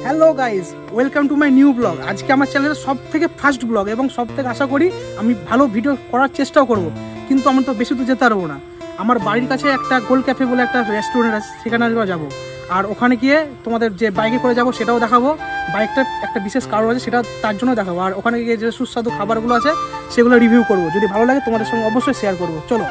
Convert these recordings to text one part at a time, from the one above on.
Hello guys, welcome to my new blog. আজকে আমার চ্যানেলের সব থেকে ফার্স্ট ব্লগ এবং সব থেকে আশা করি আমি ভালো ভিডিও করার চেষ্টাও করব, কিন্তু আমি তো বেশি তো যেতে পারবো না। আমার বাড়ির কাছে একটা গোল ক্যাফে বলে একটা রেস্টুরেন্ট আছে, সেখানে যাবো। আর ওখানে গিয়ে তোমাদের যে বাইকে করে যাবো সেটাও দেখাবো। বাইকটা একটা বিশেষ কারণ আছে, সেটা তার জন্য দেখাবো। আর ওখানে গিয়ে যে সুস্বাদু খাবারগুলো আছে সেগুলো রিভিউ করবো। যদি ভালো লাগে তোমাদের সঙ্গে অবশ্যই শেয়ার করবো। চলো।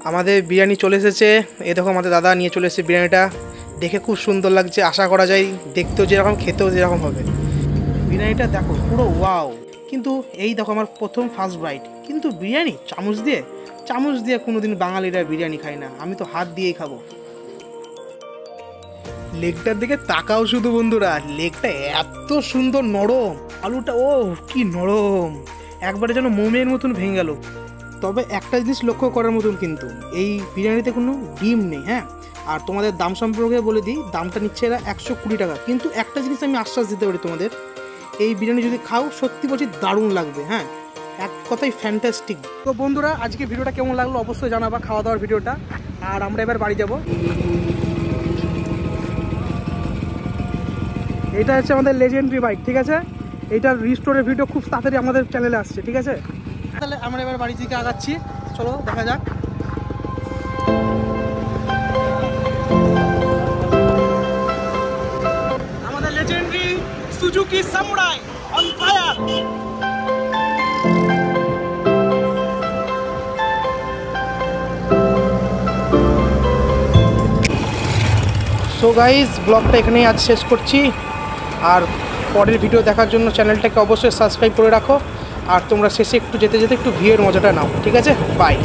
আমাদের বিরিয়ানি চলে এসেছে। এই দেখো আমাদের দাদা নিয়ে চলে এসেছে বিরিয়ানিটা। দেখে খুব সুন্দর লাগছে, আশা করা যায় দেখতেও যেরকম খেতেও যেরকম হবে। বিরিয়ানিটা দেখো পুরো ওয়াও। কিন্তু এই দেখো আমার প্রথম ফার্স্ট বাইট, কিন্তু বিরিয়ানি চামচ দিয়ে কোনোদিন বাঙালিরা বিরিয়ানি খায় না, আমি তো হাত দিয়েই খাবো। লেগটার দিকে তাকাও শুধু বন্ধুরা, লেগটা এত সুন্দর নরম, আলুটা ও কি নরম, একবারে যেন মোমের মতন ভেঙে গেল। তবে একটা জিনিস লক্ষ্য করার মতন, কিন্তু এই বিরিয়ানিতে কোনো ডিম নেই। হ্যাঁ, আর তোমাদের দাম সম্পর্কে বলে দিই, দামটা নিচ্ছে এরা 120 টাকা। কিন্তু একটা জিনিস আমি আশ্বাস দিতে পারি তোমাদের, এই বিরিয়ানি যদি খাও সত্যি বলছি দারুণ লাগবে। হ্যাঁ, এক কথাই ফ্যান্টাস্টিক। তো বন্ধুরা, আজকে ভিডিওটা কেমন লাগলো অবশ্যই জানাবা, খাওয়া দাওয়ার ভিডিওটা। আর আমরা এবার বাড়ি যাব। এটা হচ্ছে আমাদের লেজেন্ডারি বাইক, ঠিক আছে। এইটার রিস্টোরের ভিডিও খুব তাড়াতাড়ি আমাদের চ্যানেলে আসছে, ঠিক আছে। তাহলে আমরা এবার বাড়ি থেকে আগাচ্ছি, চলো দেখা যাক। আমাদের legendary Suzuki samurai on fire. So guys, ব্লগটা এখানেই আজ শেষ করছি। আর পরের ভিডিও দেখার জন্য চ্যানেলটাকে অবশ্যই সাবস্ক্রাইব করে রাখো। আর তোমরা শেষে একটু যেতে একটু ভিউয়ের মজাটা নাও, ঠিক আছে। বাই।